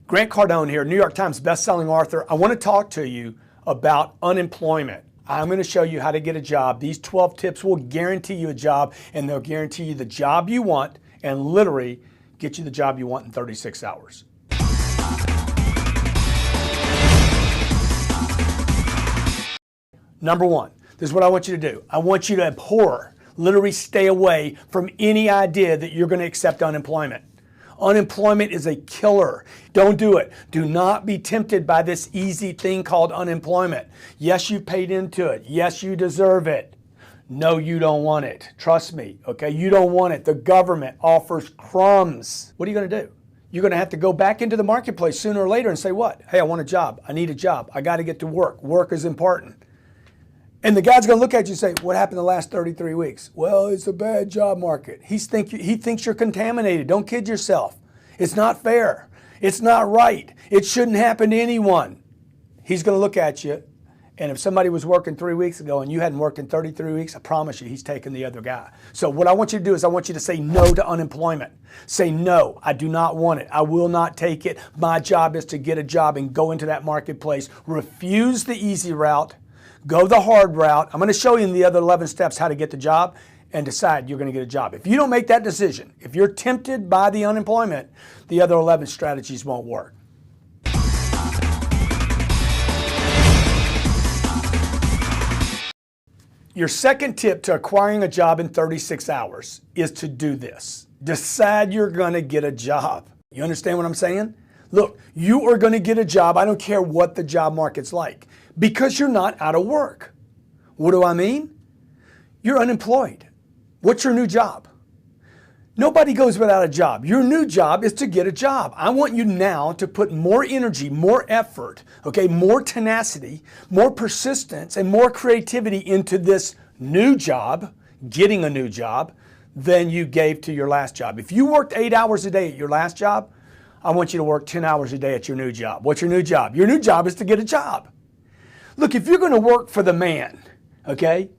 Grant Cardone here, New York Times bestselling author. I want to talk to you about unemployment. I'm going to show you how to get a job. These 12 tips will guarantee you a job, and they'll guarantee you the job you want and literally get you the job you want in 36 hours. Number one, this is what I want you to do. I want you to abhor, literally stay away from any idea that you're going to accept unemployment. Unemployment is a killer. Don't do it. Do not be tempted by this easy thing called unemployment. Yes, you paid into it. Yes, you deserve it. No, you don't want it. Trust me, okay? You don't want it. The government offers crumbs. What are you going to do? You're going to have to go back into the marketplace sooner or later and say what? Hey, I want a job. I need a job. I got to get to work. Work is important. And the guy's going to look at you and say, what happened the last 33 weeks? Well, it's a bad job market. He thinks you're contaminated. Don't kid yourself. It's not fair. It's not right. It shouldn't happen to anyone. He's going to look at you, and if somebody was working 3 weeks ago and you hadn't worked in 33 weeks, I promise you he's taking the other guy. So what I want you to do is I want you to say no to unemployment. Say no, I do not want it. I will not take it. My job is to get a job and go into that marketplace. Refuse the easy route. Go the hard route. I'm going to show you in the other 11 steps how to get the job and decide you're going to get a job. If you don't make that decision, if you're tempted by the unemployment, the other 11 strategies won't work. Your second tip to acquiring a job in 36 hours is to do this. Decide you're going to get a job. You understand what I'm saying? Look, you are going to get a job. I don't care what the job market's like, because you're not out of work. What do I mean? You're unemployed. What's your new job? Nobody goes without a job. Your new job is to get a job. I want you now to put more energy, more effort, okay, more tenacity, more persistence, and more creativity into this new job, getting a new job, than you gave to your last job. If you worked 8 hours a day at your last job, I want you to work 10 hours a day at your new job. What's your new job? Your new job is to get a job. Look, if you're going to work for the man, okay,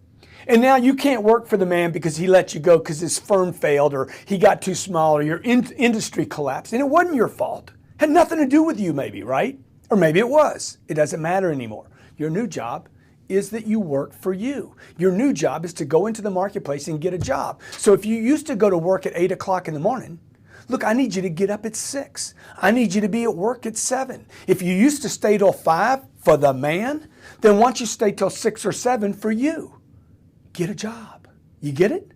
and now you can't work for the man because he let you go because his firm failed or he got too small or your industry collapsed, and it wasn't your fault. It had nothing to do with you maybe, right? Or maybe it was. It doesn't matter anymore. Your new job is that you work for you. Your new job is to go into the marketplace and get a job. So if you used to go to work at 8 o'clock in the morning, look, I need you to get up at 6. I need you to be at work at 7. If you used to stay till 5 for the man, then why don't you stay till 6 or 7 for you? Get a job. You get it?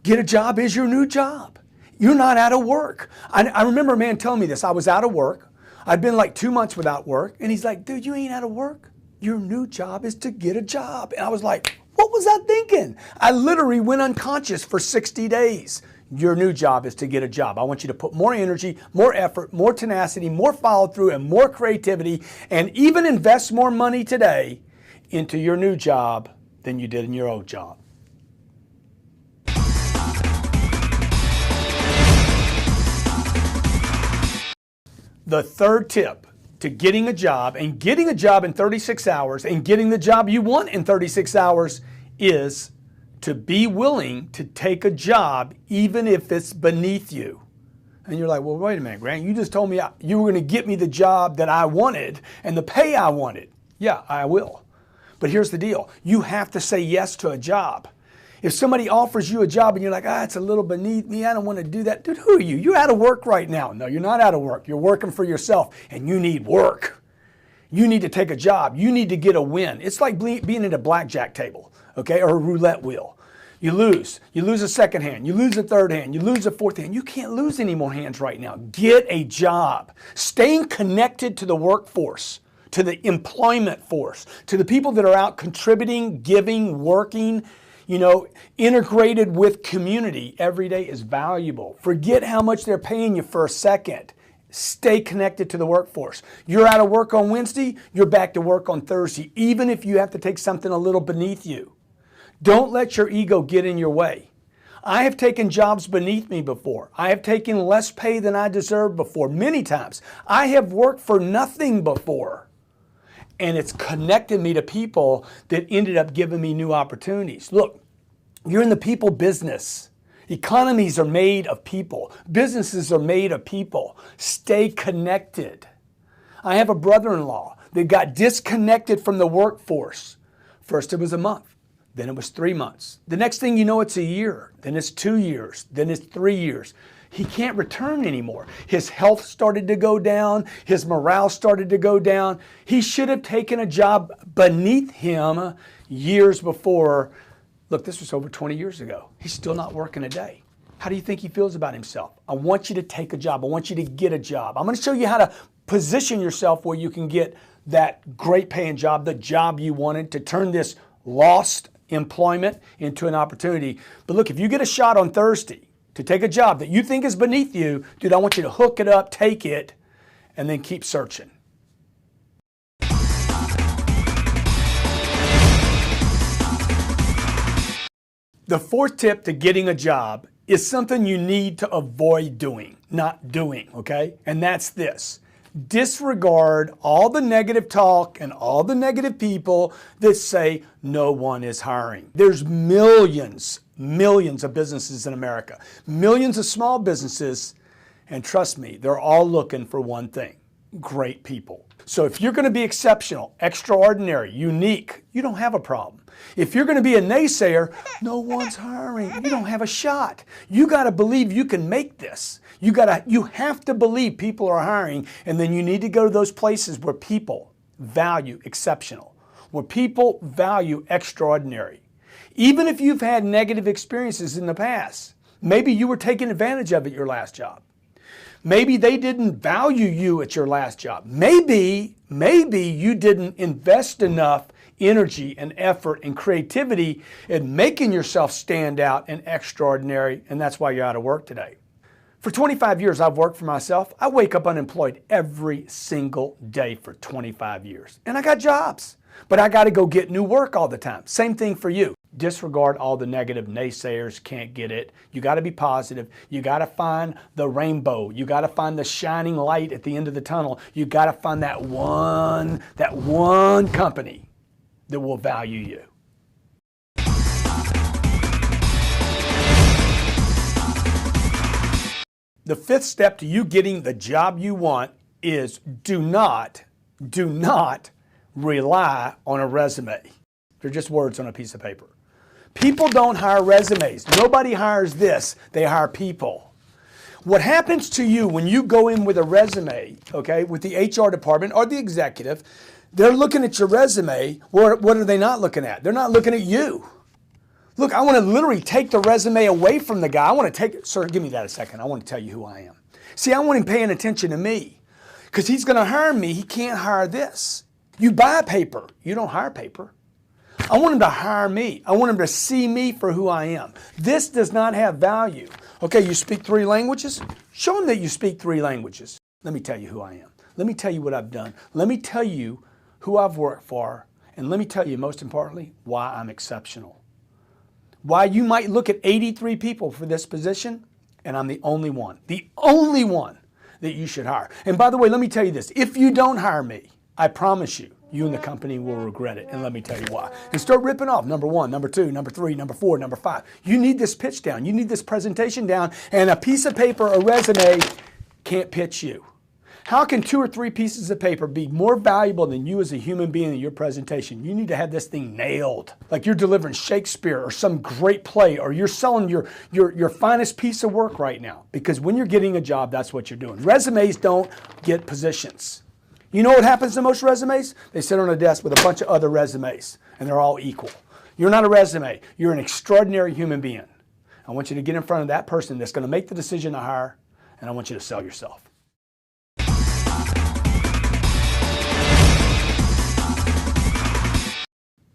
Get a job is your new job. You're not out of work. I remember a man telling me this. I was out of work. I'd been like 2 months without work. And he's like, dude, you ain't out of work. Your new job is to get a job. And I was like, what was I thinking? I literally went unconscious for 60 days. Your new job is to get a job. I want you to put more energy, more effort, more tenacity, more follow through, and more creativity, and even invest more money today into your new job than you did in your old job. The third tip to getting a job and getting a job in 36 hours and getting the job you want in 36 hours is to be willing to take a job even if it's beneath you. And you're like, well, wait a minute, Grant, you just told me you were going to get me the job that I wanted and the pay I wanted. Yeah, I will. But here's the deal. You have to say yes to a job. If somebody offers you a job and you're like, it's a little beneath me, I don't want to do that. Dude, who are you? You're out of work right now. No, you're not out of work. You're working for yourself and you need work. You need to take a job. You need to get a win. It's like being at a blackjack table, okay, or a roulette wheel. You lose. You lose a second hand. You lose a third hand. You lose a fourth hand. You can't lose any more hands right now. Get a job. Staying connected to the workforce, to the employment force, to the people that are out contributing, giving, working, integrated with community every day is valuable. Forget how much they're paying you for a second. Stay connected to the workforce. You're out of work on Wednesday, you're back to work on Thursday, even if you have to take something a little beneath you. Don't let your ego get in your way. I have taken jobs beneath me before. I have taken less pay than I deserved before, many times. I have worked for nothing before. And it's connected me to people that ended up giving me new opportunities. Look, you're in the people business. Economies are made of people. Businesses are made of people. Stay connected. I have a brother-in-law that got disconnected from the workforce. First it was a month, then it was 3 months. The next thing you know, it's a year, then it's 2 years, then it's 3 years. He can't return anymore. His health started to go down. His morale started to go down. He should have taken a job beneath him years before. Look, this was over 20 years ago. He's still not working a day. How do you think he feels about himself? I want you to take a job. I want you to get a job. I'm going to show you how to position yourself where you can get that great paying job, the job you wanted, to turn this lost employment into an opportunity. But look, if you get a shot on Thursday to take a job that you think is beneath you, dude, I want you to hook it up, take it, and then keep searching. The fourth tip to getting a job is something you need to avoid doing, not doing, okay? And that's this. Disregard all the negative talk and all the negative people that say no one is hiring. There's millions of businesses in America, millions of small businesses, and trust me, they're all looking for one thing: great people. So if you're going to be exceptional, extraordinary, unique, you don't have a problem. If you're going to be a naysayer, no one's hiring, you don't have a shot. You got to believe you can make this. You have to believe people are hiring, and then you need to go to those places where people value exceptional, where people value extraordinary. Even if you've had negative experiences in the past, maybe you were taken advantage of at your last job. Maybe they didn't value you at your last job. Maybe you didn't invest enough energy and effort and creativity in making yourself stand out and extraordinary, and that's why you're out of work today. For 25 years, I've worked for myself. I wake up unemployed every single day for 25 years. And I got jobs, but I got to go get new work all the time. Same thing for you. Disregard all the negative naysayers, can't get it. You got to be positive. You got to find the rainbow. You got to find the shining light at the end of the tunnel. You got to find that one company that will value you. The fifth step to you getting the job you want is do not rely on a resume. They're just words on a piece of paper. People don't hire resumes. Nobody hires this. They hire people. What happens to you when you go in with a resume, okay, with the HR department or the executive, they're looking at your resume. What are they not looking at? They're not looking at you. Look, I want to literally take the resume away from the guy. I want to take it. Sir, give me that a second. I want to tell you who I am. See, I want him paying attention to me because he's going to hire me. He can't hire this. You buy paper. You don't hire paper. I want him to hire me. I want him to see me for who I am. This does not have value. Okay, you speak 3 languages? Show him that you speak 3 languages. Let me tell you who I am. Let me tell you what I've done. Let me tell you who I've worked for. And let me tell you, most importantly, why I'm exceptional. Why you might look at 83 people for this position, and I'm the only one that you should hire. And by the way, let me tell you this. If you don't hire me, I promise you, you and the company will regret it. And let me tell you why. And start ripping off number 1, number 2, number 3, number 4, number 5. You need this pitch down. You need this presentation down. And a piece of paper, a resume, can't pitch you. How can 2 or 3 pieces of paper be more valuable than you as a human being in your presentation? You need to have this thing nailed. Like you're delivering Shakespeare or some great play, or you're selling your finest piece of work right now. Because when you're getting a job, that's what you're doing. Resumes don't get positions. You know what happens to most resumes? They sit on a desk with a bunch of other resumes, and they're all equal. You're not a resume. You're an extraordinary human being. I want you to get in front of that person that's going to make the decision to hire, and I want you to sell yourself.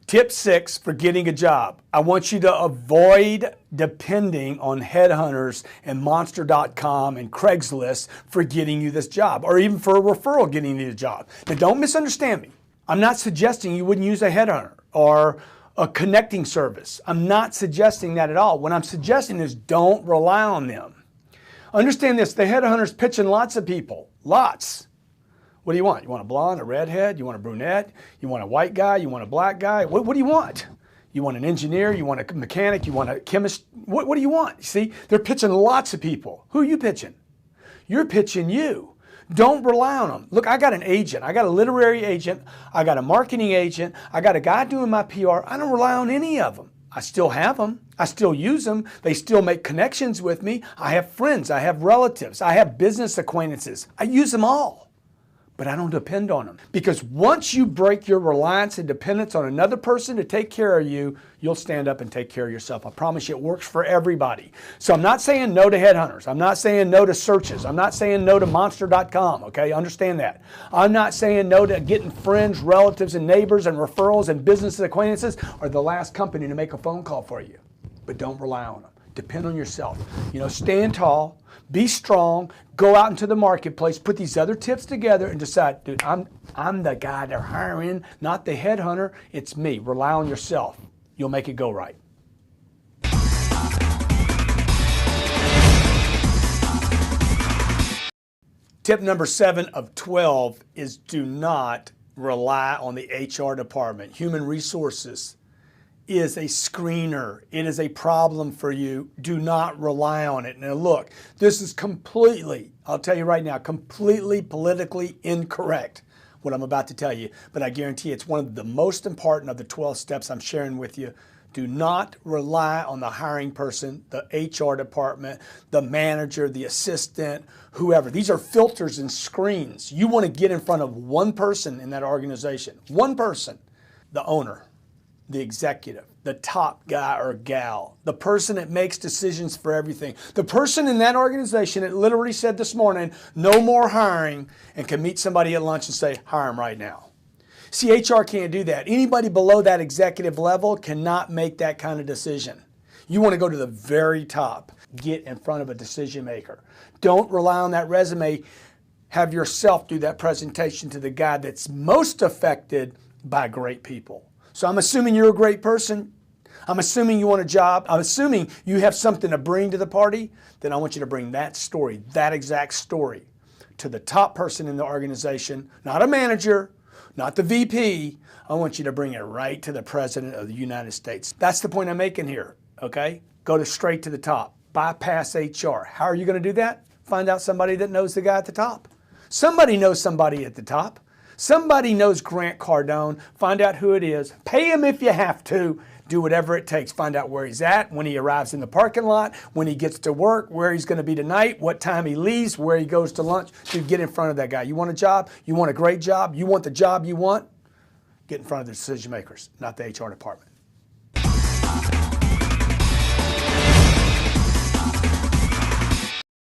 Tip 6 for getting a job. I want you to avoid depending on headhunters and Monster.com and Craigslist for getting you this job, or even for a referral getting you the job. Now don't misunderstand me. I'm not suggesting you wouldn't use a headhunter or a connecting service. I'm not suggesting that at all. What I'm suggesting is don't rely on them. Understand this, the headhunter's pitching lots of people, lots. What do you want? You want a blonde, a redhead? You want a brunette? You want a white guy? You want a black guy? What do you want? You want an engineer? You want a mechanic? You want a chemist? What do you want? See, they're pitching lots of people. Who are you pitching? You're pitching you. Don't rely on them. Look, I got an agent. I got a literary agent. I got a marketing agent. I got a guy doing my PR. I don't rely on any of them. I still have them. I still use them. They still make connections with me. I have friends. I have relatives. I have business acquaintances. I use them all. But I don't depend on them. Because once you break your reliance and dependence on another person to take care of you, you'll stand up and take care of yourself. I promise you it works for everybody. So I'm not saying no to headhunters. I'm not saying no to searches. I'm not saying no to monster.com, okay? Understand that. I'm not saying no to getting friends, relatives, and neighbors and referrals and business acquaintances or the last company to make a phone call for you. But don't rely on them. Depend on yourself. Stand tall, be strong, go out into the marketplace, put these other tips together and decide, dude, I'm the guy they're hiring, not the headhunter. It's me. Rely on yourself. You'll make it go right. Tip number 7 of 12 is do not rely on the HR department. Human resources is a screener. It is a problem for you. Do not rely on it. Now look, this is completely, I'll tell you right now, completely politically incorrect, what I'm about to tell you, but I guarantee it's one of the most important of the 12 steps I'm sharing with you. Do not rely on the hiring person, the HR department, the manager, the assistant, whoever. These are filters and screens. You want to get in front of one person in that organization, one person, the owner, the executive, the top guy or gal, the person that makes decisions for everything, the person in that organization that literally said this morning, no more hiring, and can meet somebody at lunch and say, hire him right now. See, HR can't do that. Anybody below that executive level cannot make that kind of decision. You want to go to the very top, get in front of a decision maker. Don't rely on that resume. Have yourself do that presentation to the guy that's most affected by great people. So I'm assuming you're a great person. I'm assuming you want a job. I'm assuming you have something to bring to the party. Then I want you to bring that story, that exact story, to the top person in the organization, not a manager, not the VP. I want you to bring it right to the President of the United States. That's the point I'm making here, okay? Go straight to the top. Bypass HR. How are you going to do that? Find out somebody that knows the guy at the top. Somebody knows somebody at the top. Somebody knows Grant Cardone. Find out who it is. Pay him if you have to. Do whatever it takes. Find out where he's at, when he arrives in the parking lot, when he gets to work, where he's going to be tonight, what time he leaves, where he goes to lunch. Dude, get in front of that guy. You want a job? You want a great job? You want the job you want? Get in front of the decision makers, not the HR department.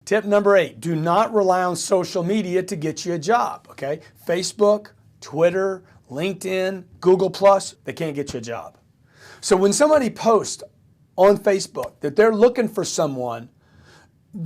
Tip number 8, do not rely on social media to get you a job, okay? Facebook, Twitter, LinkedIn, Google+, they can't get you a job. So when somebody posts on Facebook that they're looking for someone,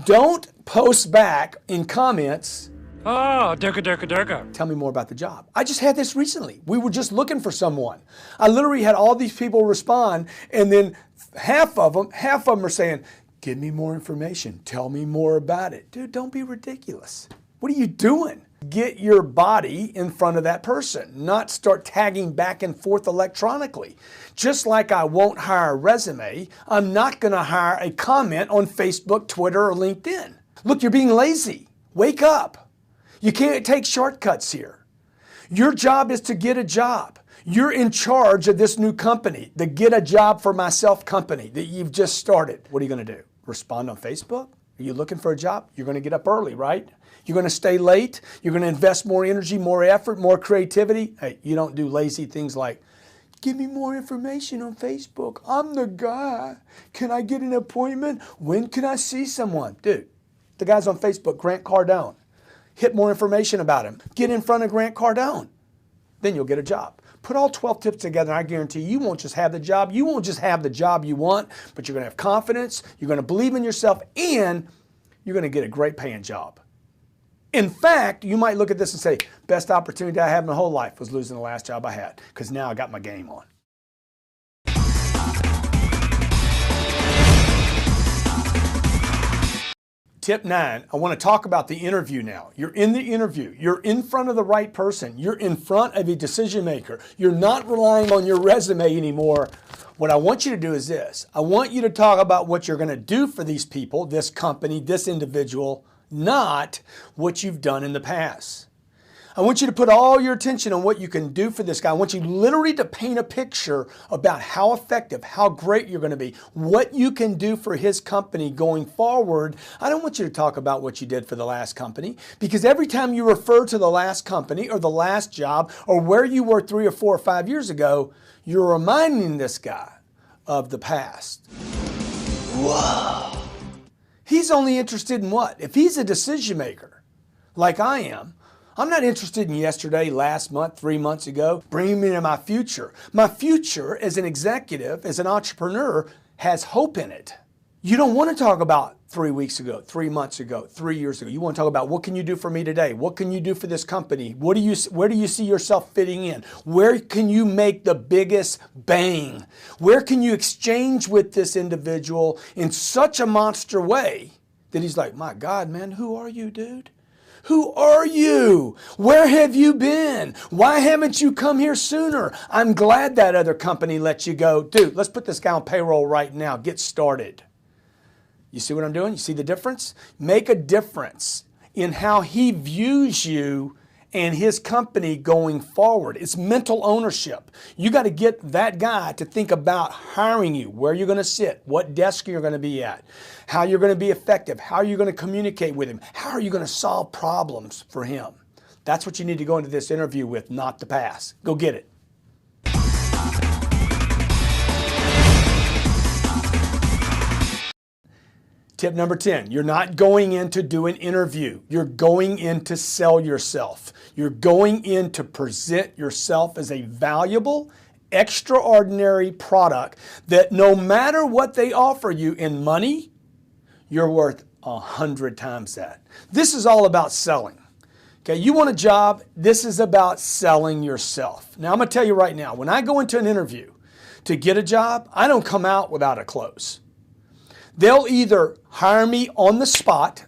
don't post back in comments, oh, durka, durka, durka. Tell me more about the job. I just had this recently. We were just looking for someone. I literally had all these people respond, and then half of them are saying, give me more information. Tell me more about it. Dude, don't be ridiculous. What are you doing? Get your body in front of that person, not start tagging back and forth electronically. Just like I won't hire a resume, I'm not going to hire a comment on Facebook, Twitter, or LinkedIn. Look, you're being lazy. Wake up. You can't take shortcuts here. Your job is to get a job. You're in charge of this new company, the Get a Job for Myself company that you've just started. What are you going to do? Respond on Facebook? Are you looking for a job? You're going to get up early, right? You're going to stay late. You're going to invest more energy, more effort, more creativity. Hey, you don't do lazy things like, give me more information on Facebook. I'm the guy. Can I get an appointment? When can I see someone? Dude, the guy's on Facebook, Grant Cardone. Hit more information about him. Get in front of Grant Cardone. Then you'll get a job. Put all 12 tips together, and I guarantee you won't just have the job. You won't just have the job you want, but you're going to have confidence, you're going to believe in yourself, and you're going to get a great paying job. In fact, you might look at this and say, best opportunity I had my whole life was losing the last job I had, because now I got my game on. Tip 9, I want to talk about the interview now. You're in the interview. You're in front of the right person. You're in front of a decision maker. You're not relying on your resume anymore. What I want you to do is this. I want you to talk about what you're going to do for these people, this company, this individual, not what you've done in the past. I want you to put all your attention on what you can do for this guy. I want you literally to paint a picture about how effective, how great you're going to be, what you can do for his company going forward. I don't want you to talk about what you did for the last company, because every time you refer to the last company or the last job or where you were 3 or 4 or 5 years ago, you're reminding this guy of the past. Whoa. He's only interested in what? If he's a decision maker, like I am, I'm not interested in yesterday, last month, 3 months ago. Bring me to my future. My future as an executive, as an entrepreneur, has hope in it. You don't want to talk about 3 weeks ago, 3 months ago, 3 years ago. You want to talk about what can you do for me today? What can you do for this company? Where do you see yourself fitting in? Where can you make the biggest bang? Where can you exchange with this individual in such a monster way that he's like, my God, man, who are you, dude? Who are you? Where have you been? Why haven't you come here sooner? I'm glad that other company let you go. Dude, let's put this guy on payroll right now. Get started. You see what I'm doing? You see the difference? Make a difference in how he views you and his company going forward. It's mental ownership. You got to get that guy to think about hiring you, where you're going to sit, what desk you're going to be at, how you're going to be effective, how you're going to communicate with him, how are you going to solve problems for him. That's what you need to go into this interview with, not the past. Go get it. Tip number 10, you're not going in to do an interview. You're going in to sell yourself. You're going in to present yourself as a valuable, extraordinary product that no matter what they offer you in money, you're worth 100 times that. This is all about selling. Okay, you want a job, this is about selling yourself. Now I'm going to tell you right now, when I go into an interview to get a job, I don't come out without a close. They'll either hire me on the spot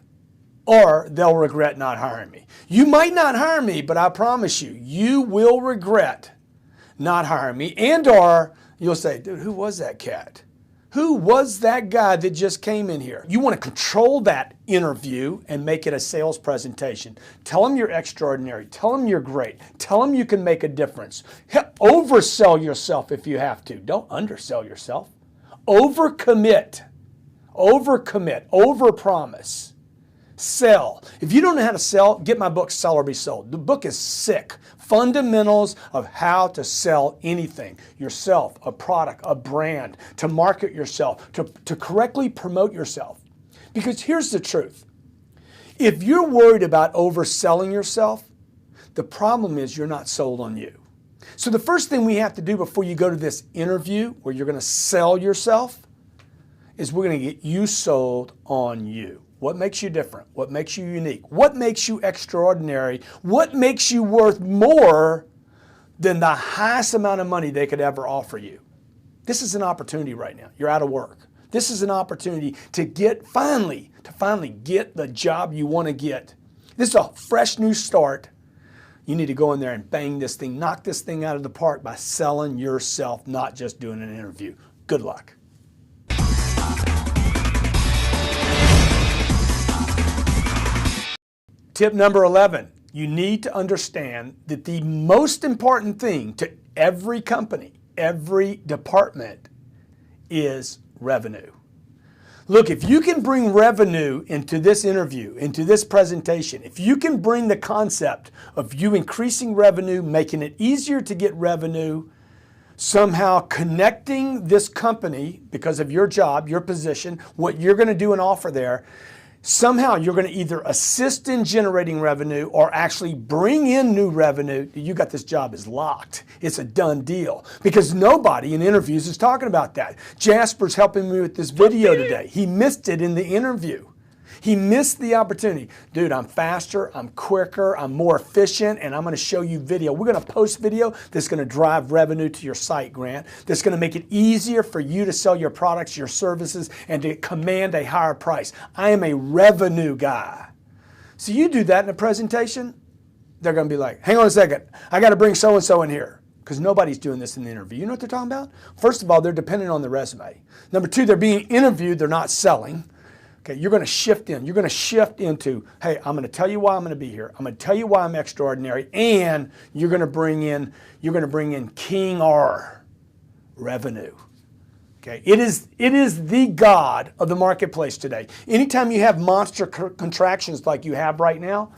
or they'll regret not hiring me. You might not hire me, but I promise you, you will regret not hiring me, and or you'll say, dude, who was that cat? Who was that guy that just came in here? You want to control that interview and make it a sales presentation. Tell them you're extraordinary. Tell them you're great. Tell them you can make a difference. Oversell yourself if you have to. Don't undersell yourself. Overcommit. Overcommit, overpromise, sell. If you don't know how to sell, get my book, Sell or Be Sold. The book is sick. Fundamentals of how to sell anything, yourself, a product, a brand, to market yourself, to correctly promote yourself. Because here's the truth. If you're worried about overselling yourself, the problem is you're not sold on you. So the first thing we have to do before you go to this interview where you're going to sell yourself is we're going to get you sold on you. What makes you different? What makes you unique? What makes you extraordinary? What makes you worth more than the highest amount of money they could ever offer you? This is an opportunity right now. You're out of work. This is an opportunity to finally get the job you want to get. This is a fresh new start. You need to go in there and bang this thing, knock this thing out of the park by selling yourself, not just doing an interview. Good luck. Tip number 11, you need to understand that the most important thing to every company, every department, is revenue. Look, if you can bring revenue into this interview, into this presentation, if you can bring the concept of you increasing revenue, making it easier to get revenue, somehow connecting this company because of your job, your position, what you're going to do and offer there, somehow you're going to either assist in generating revenue or actually bring in new revenue. You got this job is locked. It's a done deal because nobody in interviews is talking about that. Jasper's helping me with this video today. He missed it in the interview. He missed the opportunity. Dude, I'm faster, I'm quicker, I'm more efficient, and I'm going to show you video. We're going to post video that's going to drive revenue to your site, Grant, that's going to make it easier for you to sell your products, your services, and to command a higher price. I am a revenue guy. So you do that in a presentation, they're going to be like, hang on a second, I got to bring so-and-so in here. Because nobody's doing this in the interview. You know what they're talking about? First of all, they're dependent on the resume. Number two, they're being interviewed, they're not selling. Okay, you're going to shift in. You're going to shift into, hey, I'm going to tell you why I'm going to be here. I'm going to tell you why I'm extraordinary, and you're going to bring in King R, revenue. Okay, it is the God of the marketplace today. Anytime you have monster contractions like you have right now,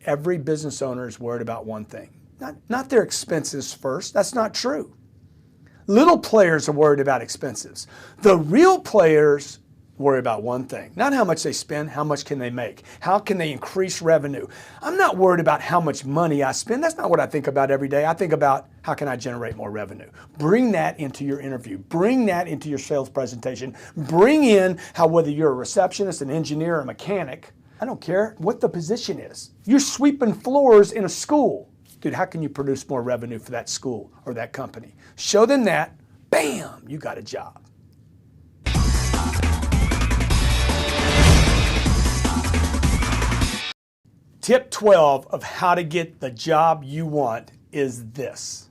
every business owner is worried about one thing. Not their expenses first. That's not true. Little players are worried about expenses. The real players worry about one thing, not how much they spend, how much can they make? How can they increase revenue? I'm not worried about how much money I spend. That's not what I think about every day. I think about how can I generate more revenue? Bring that into your interview. Bring that into your sales presentation. Bring in how whether you're a receptionist, an engineer, or a mechanic, I don't care what the position is. You're sweeping floors in a school. Dude, how can you produce more revenue for that school or that company? Show them that, bam, you got a job. Tip 12 of how to get the job you want is this.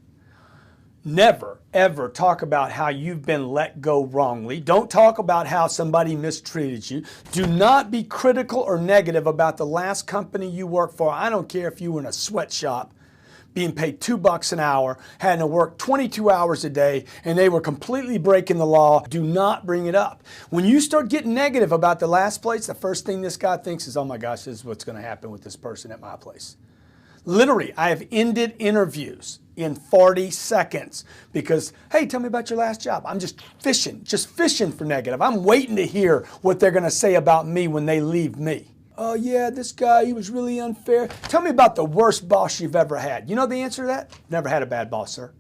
Never, ever talk about how you've been let go wrongly. Don't talk about how somebody mistreated you. Do not be critical or negative about the last company you worked for. I don't care if you were in a sweatshop being paid $2 an hour, had to work 22 hours a day, and they were completely breaking the law. Do not bring it up. When you start getting negative about the last place, the first thing this guy thinks is, oh my gosh, this is what's going to happen with this person at my place. Literally, I have ended interviews in 40 seconds because, hey, tell me about your last job. I'm just fishing for negative. I'm waiting to hear what they're going to say about me when they leave me. Oh yeah, this guy, he was really unfair. Tell me about the worst boss you've ever had. You know the answer to that? Never had a bad boss, sir.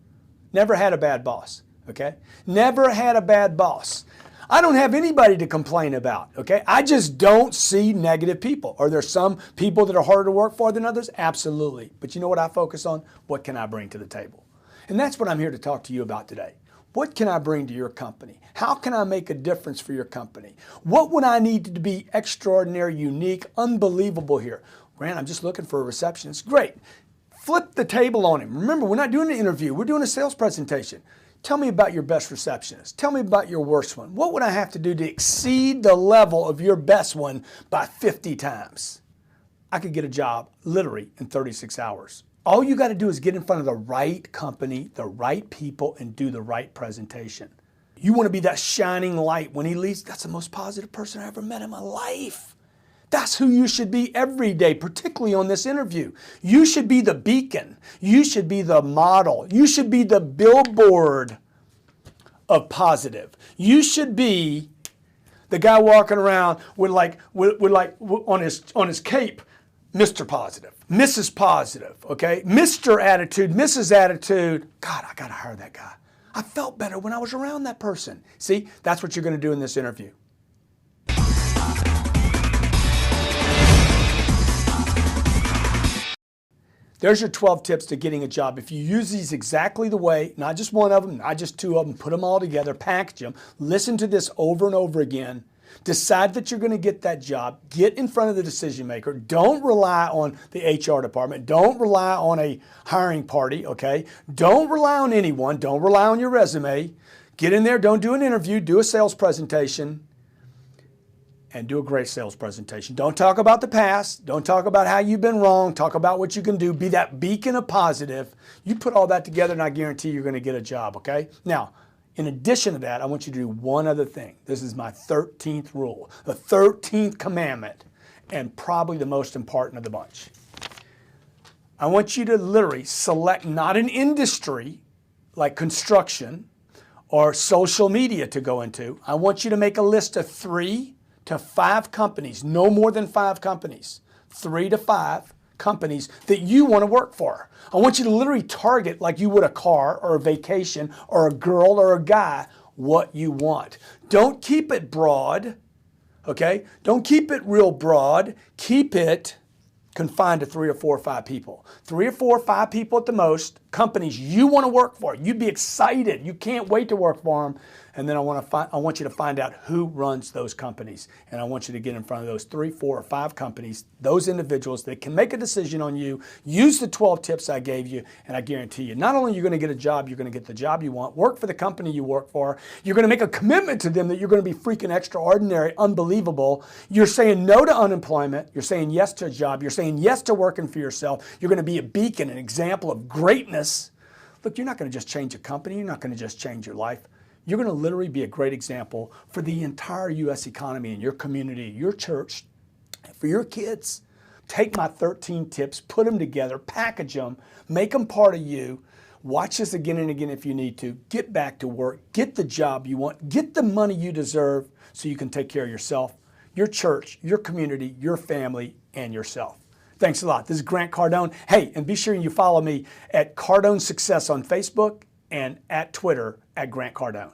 Never had a bad boss, okay? Never had a bad boss. I don't have anybody to complain about, okay? I just don't see negative people. Are there some people that are harder to work for than others? Absolutely. But you know what I focus on? What can I bring to the table? And that's what I'm here to talk to you about today. What can I bring to your company? How can I make a difference for your company? What would I need to be extraordinary, unique, unbelievable here? Grant, I'm just looking for a receptionist. Great. Flip the table on him. Remember, we're not doing an interview. We're doing a sales presentation. Tell me about your best receptionist. Tell me about your worst one. What would I have to do to exceed the level of your best one by 50 times? I could get a job literally in 36 hours. All you got to do is get in front of the right company, the right people, and do the right presentation. You want to be that shining light when he leaves. That's the most positive person I ever met in my life. That's who you should be every day, particularly on this interview. You should be the beacon. You should be the model. You should be the billboard of positive. You should be the guy walking around with on his cape, Mr. Positive, Mrs. Positive, okay? Mr. Attitude, Mrs. Attitude. God, I got to hire that guy. I felt better when I was around that person. See, that's what you're going to do in this interview. There's your 12 tips to getting a job. If you use these exactly the way, not just one of them, not just two of them, put them all together, package them, listen to this over and over again, decide that you're going to get that job, get in front of the decision maker. Don't rely on the HR department. Don't rely on a hiring party, okay? Don't rely on anyone. Don't rely on your resume. Get in there, don't do an interview, do a sales presentation, and do a great sales presentation. Don't talk about the past. Don't talk about how you've been wrong. Talk about what you can do. Be that beacon of positive. You put all that together and I guarantee you're going to get a job, okay? Now, in addition to that, I want you to do one other thing. This is my 13th rule, the 13th commandment, and probably the most important of the bunch. I want you to literally select not an industry like construction or social media to go into. I want you to make a list of 3 to 5 companies, no more than 5 companies, 3 to 5 companies that you want to work for. I want you to literally target like you would a car or a vacation or a girl or a guy, what you want. Don't keep it broad, okay? Don't keep it real broad. Keep it confined to 3 or 4 or 5 people. 3 or 4 or 5 people at the most, companies you want to work for. You'd be excited. You can't wait to work for them. And then I want you to find out who runs those companies. And I want you to get in front of those 3, 4, or 5 companies, those individuals that can make a decision on you. Use the 12 tips I gave you, and I guarantee you, not only are you going to get a job, you're going to get the job you want, work for the company you work for. You're going to make a commitment to them that you're going to be freaking extraordinary, unbelievable. You're saying no to unemployment. You're saying yes to a job. You're saying yes to working for yourself. You're going to be a beacon, an example of greatness. Look, you're not going to just change a company. You're not going to just change your life. You're going to literally be a great example for the entire U.S. economy and your community, your church, for your kids. Take my 13 tips, put them together, package them, make them part of you. Watch this again and again if you need to. Get back to work. Get the job you want. Get the money you deserve so you can take care of yourself, your church, your community, your family, and yourself. Thanks a lot. This is Grant Cardone. Hey, and be sure you follow me at Cardone Success on Facebook and at Twitter at Grant Cardone.